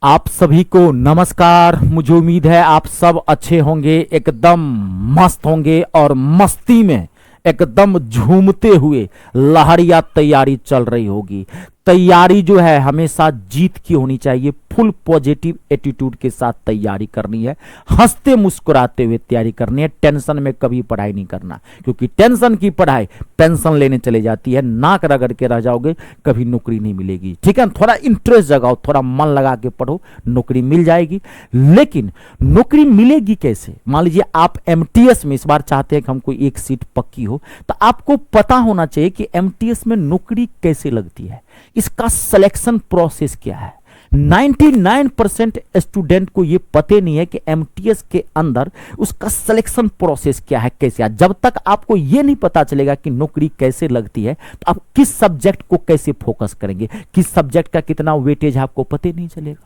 आप सभी को नमस्कार। मुझे उम्मीद है आप सब अच्छे होंगे, एकदम मस्त होंगे और मस्ती में एकदम झूमते हुए लहरिया तैयारी चल रही होगी। तैयारी जो है हमेशा जीत की होनी चाहिए, फुल पॉजिटिव एटीट्यूड के साथ तैयारी करनी है, हंसते मुस्कुराते हुए तैयारी करनी है। टेंशन में कभी पढ़ाई नहीं करना, क्योंकि टेंशन की पढ़ाई पेंशन लेने चले जाती है। नाक रगड़ के रह जाओगे, कभी नौकरी नहीं मिलेगी। ठीक है, थोड़ा इंटरेस्ट जगाओ, थोड़ा मन लगा के पढ़ो, नौकरी मिल जाएगी। लेकिन नौकरी मिलेगी कैसे? मान लीजिए आप एमटीएस में इस बार चाहते हैं कि हमको एक सीट पक्की हो, तो आपको पता होना चाहिए कि एमटीएस में नौकरी कैसे लगती है, इसका सिलेक्शन प्रोसेस क्या है। 99% स्टूडेंट को यह पते नहीं है कि एमटीएस के अंदर उसका सिलेक्शन प्रोसेस क्या है, कैसे है। जब तक आपको यह नहीं पता चलेगा कि नौकरी कैसे लगती है, तो आप किस सब्जेक्ट को कैसे फोकस करेंगे, किस सब्जेक्ट का कितना वेटेज है, आपको पता नहीं चलेगा।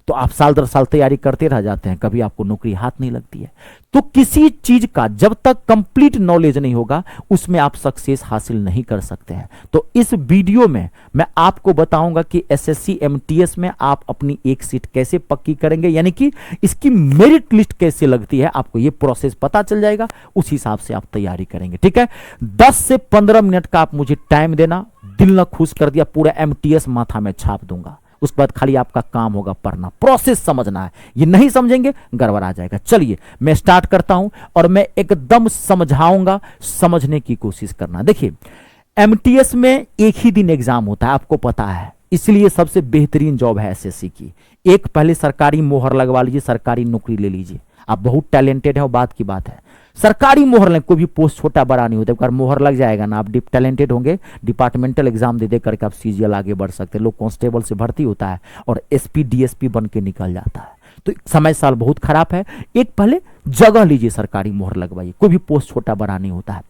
तो आप साल दर साल तैयारी करते रह जाते हैं, कभी आपको नौकरी हाथ नहीं लगती है। तो किसी चीज का जब तक कंप्लीट नॉलेज नहीं होगा, उसमें आप सक्सेस हासिल नहीं कर सकते हैं। तो इस वीडियो में मैं आपको बताऊंगा कि एसएससी एमटीएस में आप अपनी एक सीट कैसे पक्की करेंगे, यानी कि इसकी मेरिट लिस्ट कैसे लगती है, आपको यह प्रोसेस पता चल जाएगा। उस हिसाब से आप तैयारी करेंगे। ठीक है, 10 से 15 मिनट का आप मुझे टाइम देना। दिल न खुश कर दिया, पूरा एमटीएस माथा में छाप दूंगा। उसके बाद खाली आपका काम होगा पढ़ना, प्रोसेस समझना है। ये नहीं समझेंगे गड़बड़ आ जाएगा। चलिए मैं स्टार्ट करता हूं और मैं एकदम समझाऊंगा, समझने की कोशिश करना। देखिए, एमटीएस में एक ही दिन एग्जाम होता है, आपको पता है, इसलिए सबसे बेहतरीन जॉब है एसएससी की। एक पहले सरकारी मोहर लगवा लीजिए, सरकारी नौकरी ले लीजिए। आप बहुत टैलेंटेड है, वो बात की बात है। सरकारी मोहर लें, कोई भी पोस्ट छोटा बड़ा नहीं होता, एक बार मोहर लग जाएगा ना, आप टैलेंटेड होंगे, डिपार्टमेंटल एग्जाम दे दे करके आप सीजीएल आगे बढ़ सकते हैं। लोग कांस्टेबल से भर्ती होता है और एसपी डीएसपी बन के निकल जाता है। तो समय साल बहुत खराब है, एक पहले जगह लीजिए, सरकारी मोहर लगवाइए। कोई भी पोस्ट छोटा बड़ा नहीं होता है।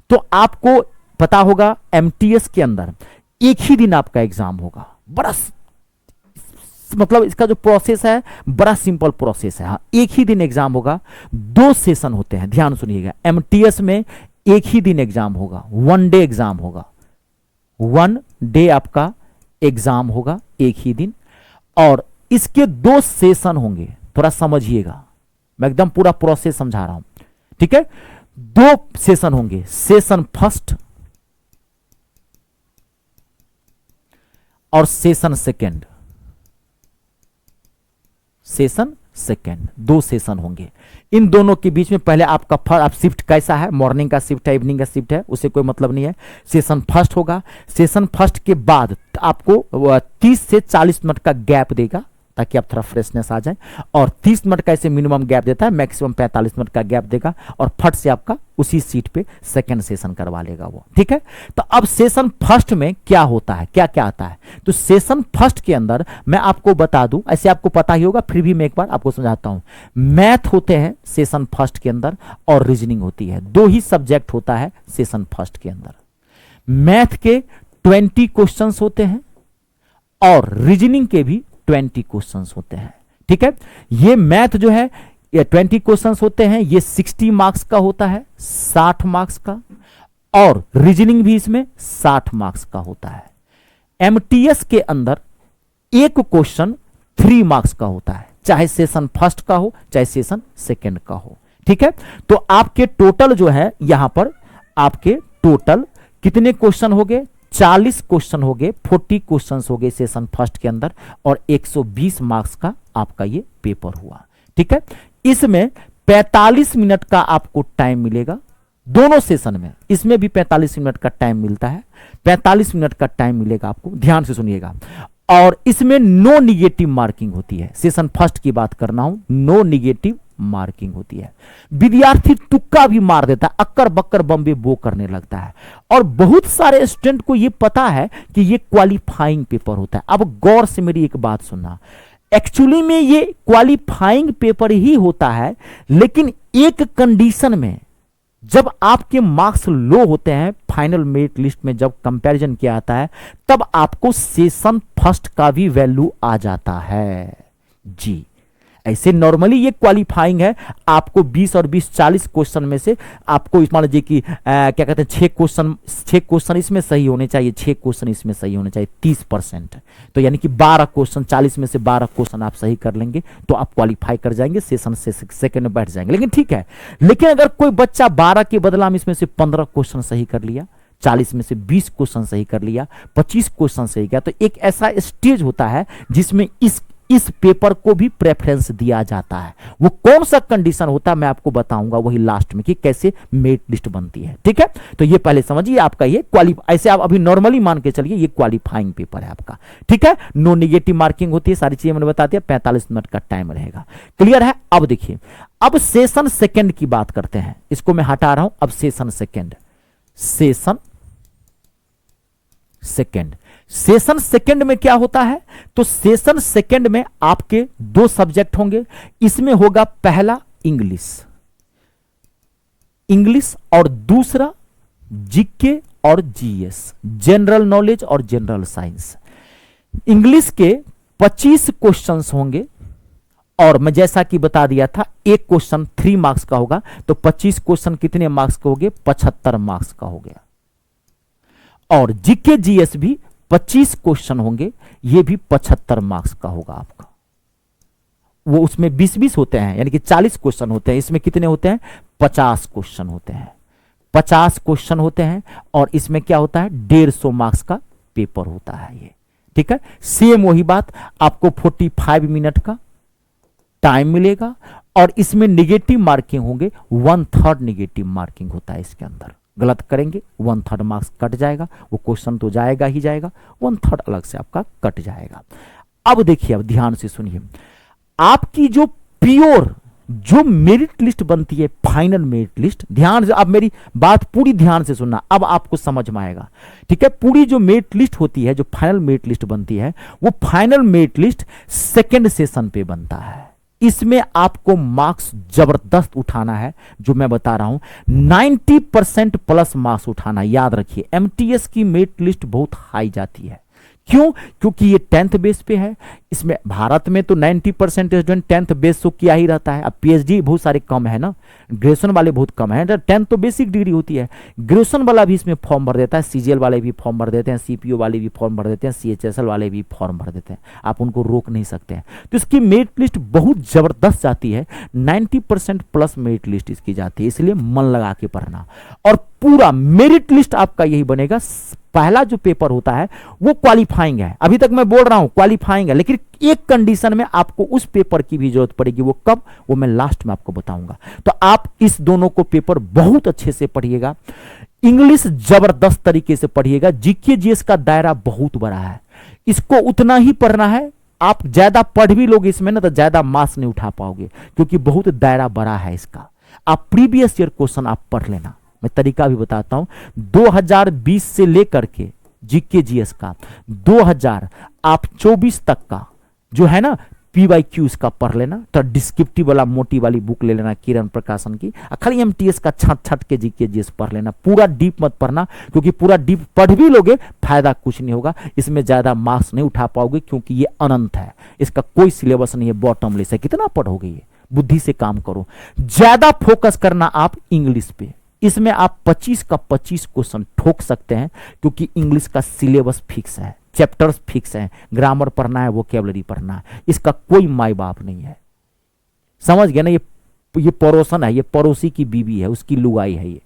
तो आपको पता होगा एमटीएस के अंदर एक ही दिन आपका एग्जाम होगा। बड़ा मतलब इसका जो प्रोसेस है बड़ा सिंपल प्रोसेस है। हाँ, एक ही दिन एग्जाम होगा, 2 सेशन होते हैं, ध्यान सुनिएगा। एमटीएस में एक ही दिन एग्जाम होगा, 1 डे एग्जाम होगा, 1 डे आपका एग्जाम होगा, एक ही दिन। और इसके 2 सेशन होंगे, थोड़ा समझिएगा, मैं एकदम पूरा प्रोसेस समझा रहा हूं। ठीक है, 2 सेशन होंगे, सेशन फर्स्ट और session second. Session second 2 session होंगे। इन दोनों के बीच में पहले आपका आप शिफ्ट कैसा है, मॉर्निंग का शिफ्ट है, इवनिंग का शिफ्ट है, उससे कोई मतलब नहीं है। सेशन फर्स्ट होगा, सेशन फर्स्ट के बाद आपको 30 से 40 मिनट का गैप देगा, ताकि आप थोड़ा फ्रेशनेस आ जाए। और 30 मिनट का ऐसे मिनिमम गैप देता है, मैक्सिमम 45 मिनट का गैप देगा, और फट से आपका उसी सीट पे सेकंड सेशन करवा लेगा वो। ठीक है, तो अब सेशन फर्स्ट में क्या होता है, क्या क्या आता है? तो सेशन फर्स्ट के अंदर मैं आपको बता दूं, ऐसे आपको पता ही होगा, फिर भी मैं एक बार आपको समझाता हूं। मैथ होते हैं सेशन फर्स्ट के अंदर, और रीजनिंग होती है। 2 ही सब्जेक्ट होता है सेशन फर्स्ट के अंदर। मैथ के 20 क्वेश्चंस होते हैं और रीजनिंग के भी 20 क्वेश्चंस होते हैं। ठीक है, ये मैथ जो है ये 20 क्वेश्चंस होते हैं, ये 60 मार्क्स का होता है, 60 मार्क्स का। और रीजनिंग भी इसमें 60 मार्क्स का होता है। एमटीएस के अंदर एक क्वेश्चन 3 मार्क्स का होता है, चाहे सेशन फर्स्ट का हो चाहे सेशन सेकेंड का हो। ठीक है, तो आपके टोटल जो है यहां पर आपके टोटल कितने क्वेश्चन हो गए? 40 क्वेश्चन हो गए, 40 क्वेश्चन हो गए सेशन फर्स्ट के अंदर, और 120 मार्क्स का आपका ये पेपर हुआ। ठीक है, इसमें 45 मिनट का आपको टाइम मिलेगा दोनों सेशन में। इसमें भी 45 मिनट का टाइम मिलता है, 45 मिनट का टाइम मिलेगा आपको, ध्यान से सुनिएगा। और इसमें नो निगेटिव मार्किंग होती है। सेशन फर्स्ट की बात करना हूं, नो निगेटिव मार्किंग होती है। विद्यार्थी तुक्का भी मार देता है, अक्कर बक्कर बम्बे बो करने लगता है। और बहुत सारे स्टूडेंट को यह पता है कि यह क्वालिफाइंग पेपर होता है। अब गौर से मेरी एक बात सुनना, एक्चुअली में यह क्वालिफाइंग पेपर ही होता है, लेकिन एक कंडीशन में, जब आपके मार्क्स लो होते हैं, फाइनल मेरिट लिस्ट में जब कंपैरिजन किया जाता है, तब आपको सेशन फर्स्ट का भी वैल्यू आ जाता है। जी, ऐसे नॉर्मली ये क्वालिफाइंग है, आपको 20 और 20 40 क्वेश्चन में से आपको मान लीजिए कि क्या कहते हैं 6 क्वेश्चन इसमें सही होने चाहिए, 6 क्वेश्चन इसमें सही होने चाहिए, 30%। तो यानी कि 12 क्वेश्चन 40 में से 12 क्वेश्चन आप सही कर लेंगे तो आप क्वालिफाई कर जाएंगे, सेशन से सेकंड में बैठ जाएंगे। लेकिन ठीक है, लेकिन अगर कोई बच्चा 12 के बदला में इसमें से 15 क्वेश्चन सही कर लिया, 40 में से 20 क्वेश्चन सही कर लिया, 25 क्वेश्चन सही किया, तो एक ऐसा स्टेज होता है जिसमें इस पेपर को भी प्रेफरेंस दिया जाता है। वो कौन सा कंडीशन होता है मैं आपको बताऊंगा वही लास्ट में कि कैसे मेरिट लिस्ट बनती है। ठीक है, तो ये पहले समझिए, आपका ये ऐसे आप अभी नॉर्मली मान के चलिए ये क्वालिफाइंग पेपर है आपका। ठीक है, नो नेगेटिव मार्किंग होती है, सारी चीजें मैंने बता दिया, 45 मिनट का टाइम रहेगा। क्लियर है? अब देखिए, अब सेशन सेकंड की बात करते हैं, इसको मैं हटा रहा हूं। अब सेशन सेकंड, सेशन सेकंड में क्या होता है? तो सेशन सेकंड में आपके 2 सब्जेक्ट होंगे। इसमें होगा पहला इंग्लिश और दूसरा जीके और जीएस, जनरल नॉलेज और जनरल साइंस। इंग्लिश के 25 क्वेश्चंस होंगे और मैं जैसा कि बता दिया था एक क्वेश्चन 3 मार्क्स का होगा, तो 25 क्वेश्चन कितने मार्क्स का हो गए? 75 मार्क्स का हो गया। और जीके जीएस भी 25 क्वेश्चन होंगे, ये भी 75 मार्क्स का होगा आपका। वो उसमें 20-20 होते हैं, यानी कि 40 क्वेश्चन होते हैं, इसमें कितने होते हैं? 50 क्वेश्चन होते हैं। 50 क्वेश्चन होते हैं और इसमें क्या होता है? 150 मार्क्स का पेपर होता है ये। ठीक है, सेम वही बात, आपको 45 मिनट का टाइम मिलेगा और इसमें निगेटिव मार्किंग होंगे, 1/3 निगेटिव मार्किंग होता है इसके अंदर। गलत करेंगे 1/3 मार्क्स कट जाएगा, वो क्वेश्चन तो जाएगा ही जाएगा, 1/3 अलग से आपका कट जाएगा। अब देखिए, अब ध्यान से सुनिए, आपकी जो प्योर जो मेरिट लिस्ट बनती है, फाइनल मेरिट लिस्ट, ध्यान से अब मेरी बात पूरी ध्यान से सुनना, अब आपको समझ में आएगा। ठीक है, पूरी जो मेरिट लिस्ट होती है, जो फाइनल मेरिट लिस्ट बनती है, वो final merit list second session पे बनता है। इसमें आपको मार्क्स जबरदस्त उठाना है, जो मैं बता रहा हूं 90% प्लस मार्क्स उठाना। याद रखिए, एमटीएस की मेरिट लिस्ट बहुत हाई जाती है। क्यों? क्योंकि ये 10th बेस पे है। इसमें भारत में तो 90% स्टूडेंट 10th बेस तो किया ही रहता है। अब पीएचडी बहुत सारे कम है ना, ग्रेजुएशन वाले बहुत कम है। 10th तो बेसिक डिग्री होती है, ग्रेजुएशन वाला भी इसमें फॉर्म भर देता है, सीजीएल वाले भी फॉर्म भर देते हैं, सीपीओ वाले भी फॉर्म भर देते हैं, सीएचएसएल वाले भी फॉर्म भर देते हैं, आप उनको रोक नहीं सकते हैं। तो इसकी मेरिट लिस्ट बहुत जबरदस्त जाती है, 90% प्लस मेरिट लिस्ट इसकी जाती है, इसलिए मन लगा के पढ़ना। और पूरा मेरिट लिस्ट आपका यही बनेगा। पहला जो पेपर होता है वो क्वालिफाइंग है, अभी तक मैं बोल रहा हूं क्वालिफाइंग है, लेकिन एक कंडीशन में आपको उस पेपर की भी जरूरत पड़ेगी। वो कब? वो मैं लास्ट में आपको बताऊंगा। तो आप इस दोनों को पेपर बहुत अच्छे से पढ़िएगा। इंग्लिश जबरदस्त तरीके से पढ़िएगा। जीके जीएस का दायरा बहुत बड़ा है, इसको उतना ही पढ़ना है। आप ज्यादा पढ़ भी लोगे इसमें ना तो ज्यादा मार्क्स नहीं उठा पाओगे, क्योंकि बहुत दायरा बड़ा है इसका। आप प्रीवियस ईयर क्वेश्चन आप पढ़ लेना, मैं तरीका भी बताता हूं। 2020 से लेकर के जीके जीएस का 2024 तक का जो है ना पीवाईक्यूज का पढ़ लेना। तो डिस्क्रिप्टिव वाला मोटी वाली बुक ले लेना किरण प्रकाशन की, खाली एमटीएस का छट के जीके जीएस पढ़ लेना। पूरा डीप मत पढ़ना, क्योंकि पूरा डीप पढ़ भी लोगे फायदा कुछ नहीं होगा, इसमें ज्यादा मार्क्स नहीं उठा पाओगे, क्योंकि ये अनंत है, इसका कोई सिलेबस नहीं है, बॉटमलेस है। कितना पढ़ोगे ये? बुद्धि से काम करो। ज्यादा फोकस करना आप इंग्लिश पे, इसमें आप 25 का 25 क्वेश्चन ठोक सकते हैं, क्योंकि इंग्लिश का सिलेबस फिक्स है, चैप्टर्स फिक्स हैं, ग्रामर पढ़ना है, वोकैबुलरी पढ़ना है, इसका कोई माई बाप नहीं है। समझ गए ना? ये पड़ोसन है, ये पड़ोसी की बीवी है, उसकी लुगाई है, ये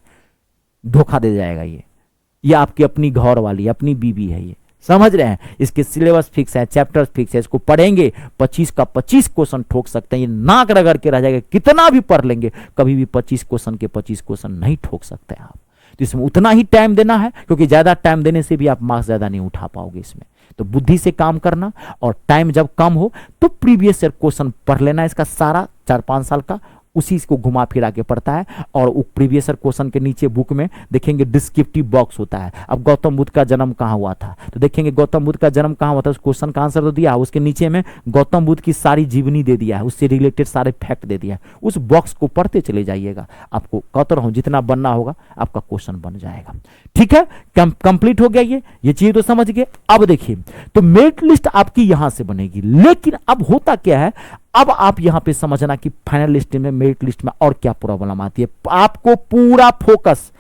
धोखा दे जाएगा। ये आपकी अपनी घर वाली अपनी बीवी है, ये समझ रहे हैं? इसके सिलेबस फिक्स है, चैप्टर्स फिक्स है, इसको पढ़ेंगे 25 का 25 क्वेश्चन ठोक सकते हैं। ये नाक रगड़ के रह जाएगा, कितना भी पढ़ लेंगे कभी भी 25 क्वेश्चन के 25 क्वेश्चन नहीं ठोक सकते आप। तो इसमें उतना ही टाइम देना है, क्योंकि ज्यादा टाइम देने से भी आप मार्क्स ज्यादा नहीं उठा पाओगे इसमें। तो बुद्धि से काम करना, और टाइम जब कम हो तो प्रीवियस ईयर क्वेश्चन पढ़ लेना, इसका सारा 4-5 साल का उसी को घुमा फिरा के पढ़ता है। और प्रीवियस ईयर क्वेश्चन के नीचे बुक में देखेंगे डिस्क्रिप्टिव बॉक्स होता है। अब गौतम बुद्ध का जन्म कहाँ हुआ था, तो देखेंगे गौतम बुद्ध का जन्म कहाँ हुआ था, उस क्वेश्चन का आंसर तो दिया, उसके नीचे में गौतम बुद्ध की सारी जीवनी दे दिया है, उससे रिलेटेड सारे फैक्ट दे दिया है। उस बॉक्स को पढ़ते चले जाइएगा, आपको कहता रहूं जितना बनना होगा आपका क्वेश्चन बन जाएगा। ठीक है, कंप्लीट हो गया ये चीज तो समझ गए। अब देखिए, तो मेरिट लिस्ट आपकी यहां से बनेगी, लेकिन अब होता क्या है, अब आप यहां पे समझना कि फाइनल लिस्ट में, मेरिट लिस्ट में और क्या प्रॉब्लम आती है। आपको पूरा फोकस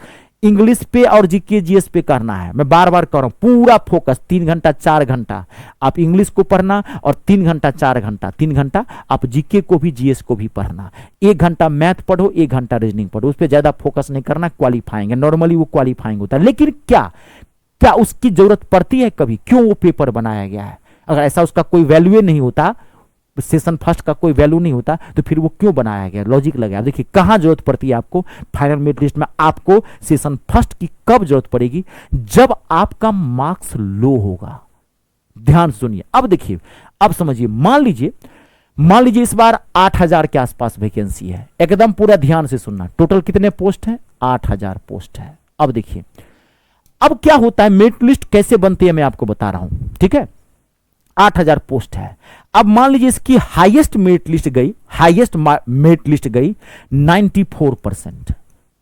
इंग्लिश पे और जीके जीएस पे करना है। मैं बार बार कह रहा हूं, पूरा फोकस 3 घंटा 4 घंटा आप इंग्लिश को पढ़ना और 3 घंटा 4 घंटा 3 घंटा आप जीके को भी जीएस को भी पढ़ना। 1 घंटा मैथ पढ़ो, 1 घंटा रीजनिंग पढ़ो, उस पर ज्यादा फोकस नहीं करना। क्वालिफाइंग है, नॉर्मली वो क्वालिफाइंग होता है, लेकिन क्या क्या उसकी जरूरत पड़ती है कभी? क्यों वो पेपर बनाया गया है? अगर ऐसा उसका कोई वैल्यू नहीं होता, सेशन फर्स्ट का कोई वैल्यू नहीं होता, तो फिर वो क्यों बनाया गया? लॉजिक लगा। देखिए कहां जरूरत पड़ती है आपको फाइनल मेरिट लिस्ट में। आपको सेशन फर्स्ट की कब जरूरत पड़ेगी? जब आपका मार्क्स लो होगा। ध्यान सुनिए, अब देखिए, अब समझिए। मान लीजिए इस बार 8000 के आसपास वैकेंसी है। एकदम पूरा ध्यान से सुनना। टोटल कितने पोस्ट हैं? 8000 पोस्ट है। अब देखिए, अब क्या होता है, मेरिट लिस्ट कैसे बनती है मैं आपको बता रहा हूं, ठीक है। 8000 पोस्ट है। अब मान लीजिए इसकी हाईएस्ट मेरिट लिस्ट गई, 94%।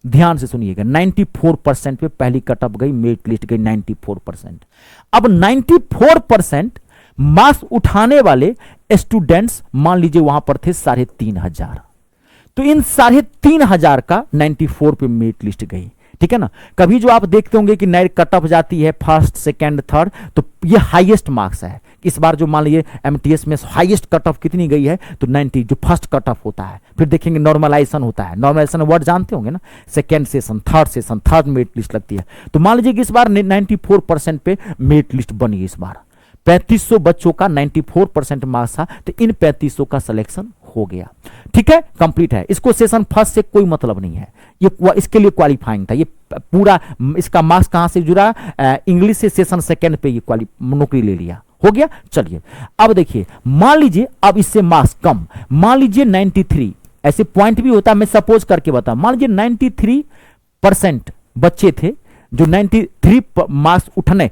ध्यान से सुनिएगा, 94% पे पहली कटअप गई, मेरिट लिस्ट गई 94%। अब 94% मार्क्स उठाने वाले स्टूडेंट्स मान लीजिए वहां पर थे 3500। तो इन 3500 का 94 पे मेरिट लिस्ट गई, ठीक है ना। कभी जो आप देखते होंगे कि नई कट ऑफ जाती है फर्स्ट सेकंड थर्ड, तो ये हाईएस्ट मार्क्स है। इस बार जो मान लीजिए एमटीएस में हाईएस्ट कट ऑफ कितनी गई है, तो 90, जो फर्स्ट कट ऑफ होता है। फिर देखेंगे नॉर्मलाइजेशन होता है। नॉर्मलाइजेशन वर्ड जानते होंगे ना, second session, third merit list लगती है। तो मान लीजिए कि इस बार 94% पे मेरिट लिस्ट बनी। इस बार 3500 बच्चों का 94% मार्क्स था, तो इन 3500 का सिलेक्शन हो गया, ठीक है, कंप्लीट है। इसको सेशन फर्स्ट से कोई मतलब नहीं है, ये इसके लिए क्वालिफाइंग था। ये पूरा इसका मार्क्स कहां से जुड़ा? इंग्लिश से सेशन सेकंड पे ये नौकरी ले लिया, हो गया। चलिए अब देखिए, मान लीजिए अब इससे मार्क्स कम, मान लीजिए 93, ऐसे पॉइंट भी होता है, मैं सपोज करके बता। मान लीजिए 93% बच्चे थे जो 93 मार्क्स उठने,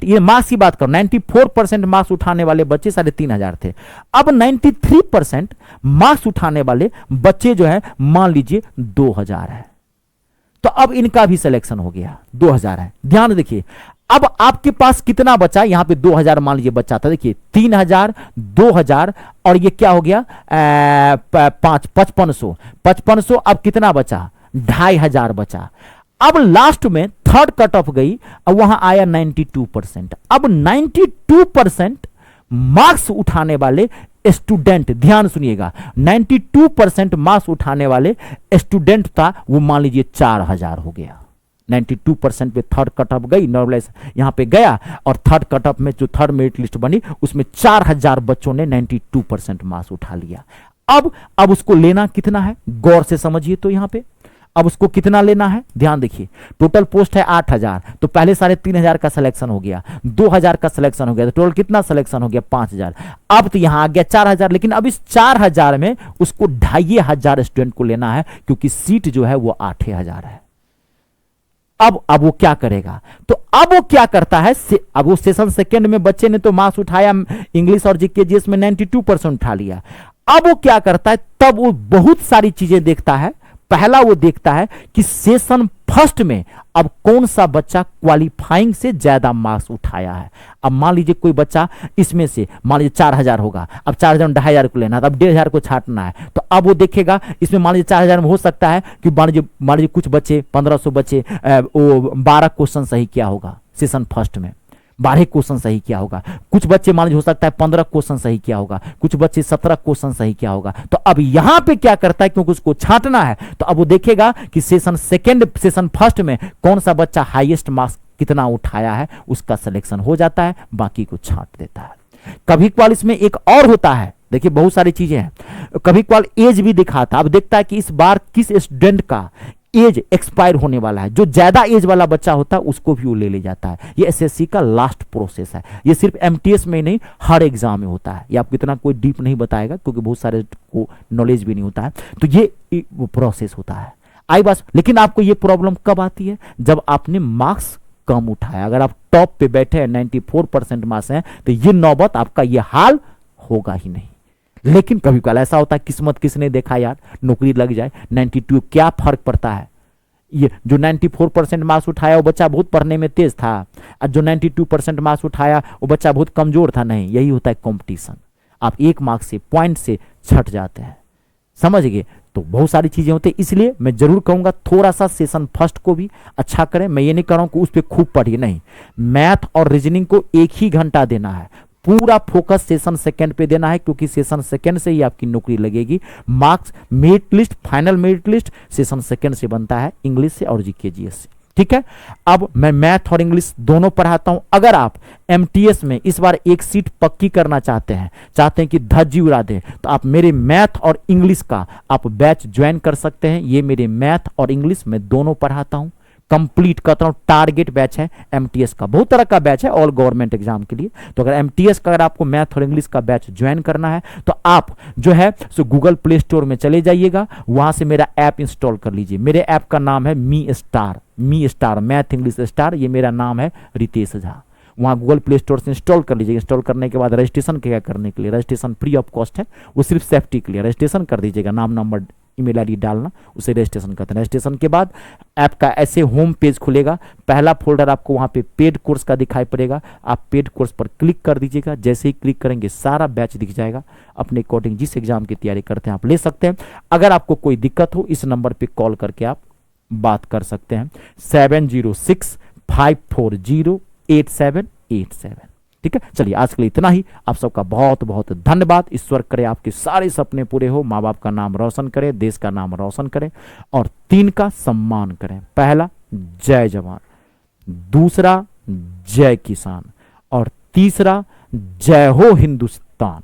ये मार्क्स की बात करो, 94% मार्क्स उठाने वाले बच्चे 3500 थे। अब 93% मार्क्स उठाने वाले बच्चे जो है मान लीजिए 2000 है, तो अब इनका भी सिलेक्शन हो गया, 2000 है। ध्यान देखिए, अब आपके पास कितना बचा? यहां पे 2000 मान लीजिए बचा था, देखिए 3000, 2000 और ये क्या हो गया 5500। अब कितना बचा? 2500 बचा। अब लास्ट में थर्ड कट ऑफ गई, अब वहां आया 92%। अब 92% मार्क्स उठाने वाले स्टूडेंट, ध्यान सुनिएगा, 92% मार्क्स उठाने वाले स्टूडेंट था, वो मान लीजिए 4000 हो गया। 92% पे थर्ड कट ऑफ गई, नॉर्मलाइज यहां पे गया, और थर्ड कट ऑफ में जो थर्ड मेरिट लिस्ट बनी उसमें 4000 बच्चों ने 92% मार्क्स उठा लिया। अब उसको लेना कितना है, गौर से समझिए। तो यहां पे अब उसको कितना लेना है, ध्यान देखिए। टोटल पोस्ट है 8000, तो पहले 3500 का सिलेक्शन हो गया, 2000 का सिलेक्शन हो गया, तो टोटल कितना सिलेक्शन हो गया? 5000। अब तो यहां आ गया 4000, लेकिन अब इस 4000 में उसको 2500 स्टूडेंट को लेना है, क्योंकि सीट जो है वो 8000 है। अब वो क्या करेगा? तो अब वो क्या करता है, अब वो सेशन सेकंड में बच्चे ने तो मार्क्स उठाया, इंग्लिश और जीके जीएस में 92% उठा लिया। अब वो क्या करता है, तब वो बहुत सारी चीजें देखता है। पहला वो देखता है कि सेशन फर्स्ट में अब कौन सा बच्चा क्वालिफाइंग से ज्यादा मार्क्स उठाया है। अब मान लीजिए कोई बच्चा इसमें से, मान लीजिए 4000 होगा, अब 4000 में 2500 को लेना है, तो अब 1500 को छांटना है। तो अब वो देखेगा, इसमें मान लीजिए 4000 में हो सकता है कि मान लीजिए कुछ बच्चे 1500 बच्चे वो 12 क्वेश्चन सही किया होगा सेशन फर्स्ट में, 12 क्वेश्चन सही किया होगा। कुछ बच्चे मान लीजिए हो सकता है 15 क्वेश्चन सही किया होगा, कुछ बच्चे 17 क्वेश्चन सही किया होगा। तो अब यहां पे क्या करता है, क्योंकि उसको छांटना है, तो अब वो देखेगा कि सेशन फर्स्ट में कौन सा बच्चा हाईएस्ट मार्क्स कितना उठाया है, उसका सिलेक्शन हो जाता है, बाकी को छांट देता है। कभी कभार इसमें एक और होता है, देखिए बहुत सारी चीजें हैं। कभी कभार एज भी दिखाता, अब देखता है कि इस बार किस स्टूडेंट का एज एक्सपायर होने वाला है। जो ज्यादा एज वाला बच्चा होता है उसको भी वो ले जाता है। ये एसएससी का लास्ट प्रोसेस है। ये सिर्फ एमटीएस में नहीं, हर एग्जाम में होता है। ये आपको इतना कोई डीप नहीं बताएगा, क्योंकि बहुत सारे को नॉलेज भी नहीं होता है। तो ये प्रोसेस होता है। आई बात, लेकिन आपको ये प्रॉब्लम कब आती है? जब आपने मार्क्स कम उठाया। अगर आप टॉप पे बैठे हैं, 94% मार्क्स हैं, तो ये नौबत आपका ये हाल होगा ही नहीं। लेकिन कभी कभी ऐसा होता है, किस्मत किसने देखा यार, नौकरी लग जाए। 92 क्या फर्क पड़ता है? ये जो 94% मार्क्स उठाया वो बच्चा बहुत पढ़ने में तेज था, और जो 92% मार्क्स उठाया वो बच्चा बहुत कमजोर था। नहीं, यही होता है कंपटीशन। आप 1 मार्क्स से पॉइंट से छट जाते हैं, समझ गए। तो बहुत सारी चीजें होती है, इसलिए मैं जरूर कहूंगा थोड़ा सा सेशन फर्स्ट को भी अच्छा करें। मैं ये नहीं कह रहा हूं कि उस पर खूब पढ़िए, नहीं, मैथ और रीजनिंग को 1 ही घंटा देना है, पूरा फोकस सेशन सेकंड पे देना है, क्योंकि सेशन सेकंड से ही आपकी नौकरी लगेगी। Marks merit list, final merit list session second से बनता है, इंग्लिश से और जीके जीएस से, ठीक है। अब मैं मैथ और इंग्लिश दोनों पढ़ाता हूं। अगर आप एमटीएस में इस बार एक सीट पक्की करना चाहते हैं कि धज्जी उड़ा दें, तो आप मेरे मैथ और इंग्लिश का आप बैच ज्वाइन कर सकते हैं। ये मेरे मैथ और इंग्लिश मैं दोनों पढ़ाता हूं, कंप्लीट करता हूं। टारगेट बैच है एमटीएस का, बहुत तरह का बैच है ऑल गवर्नमेंट एग्जाम के लिए। तो अगर एमटीएस का अगर आपको मैथ और इंग्लिश का बैच ज्वाइन करना है तो आप जो है सो गूगल प्ले स्टोर में चले जाइएगा, वहां से मेरा ऐप इंस्टॉल कर लीजिए। मेरे ऐप का नाम है मी स्टार मैथ इंग्लिश स्टार, ये मेरा नाम है रितेश झा। वहाँ गूगल प्ले स्टोर से इंस्टॉल कर लीजिएगा। इंस्टॉल करने के बाद रजिस्ट्रेशन क्या करने के लिए, रजिस्ट्रेशन फ्री ऑफ कॉस्ट है, वो सिर्फ सेफ्टी के लिए रजिस्ट्रेशन कर दीजिएगा। नाम नंबर ईमेल आईडी डालना, उसे रजिस्ट्रेशन करते हैं। रजिस्ट्रेशन के बाद ऐप का ऐसे होम पेज खुलेगा, पहला फोल्डर आपको वहाँ पे पेड कोर्स का दिखाई पड़ेगा, आप पेड कोर्स पर क्लिक कर दीजिएगा। जैसे ही क्लिक करेंगे सारा बैच दिख जाएगा, अपने अकॉर्डिंग जिस एग्जाम की तैयारी करते हैं आप ले सकते हैं। अगर आपको कोई दिक्कत हो इस नंबर पर कॉल करके आप बात कर सकते हैं, 7065408787, ठीक है। चलिए आज के लिए इतना ही, आप सबका बहुत बहुत धन्यवाद। ईश्वर करे आपके सारे सपने पूरे हो, माँ बाप का नाम रोशन करे, देश का नाम रोशन करे, और 3 का सम्मान करें। पहला जय जवान, दूसरा जय किसान, और तीसरा जय हो हिंदुस्तान।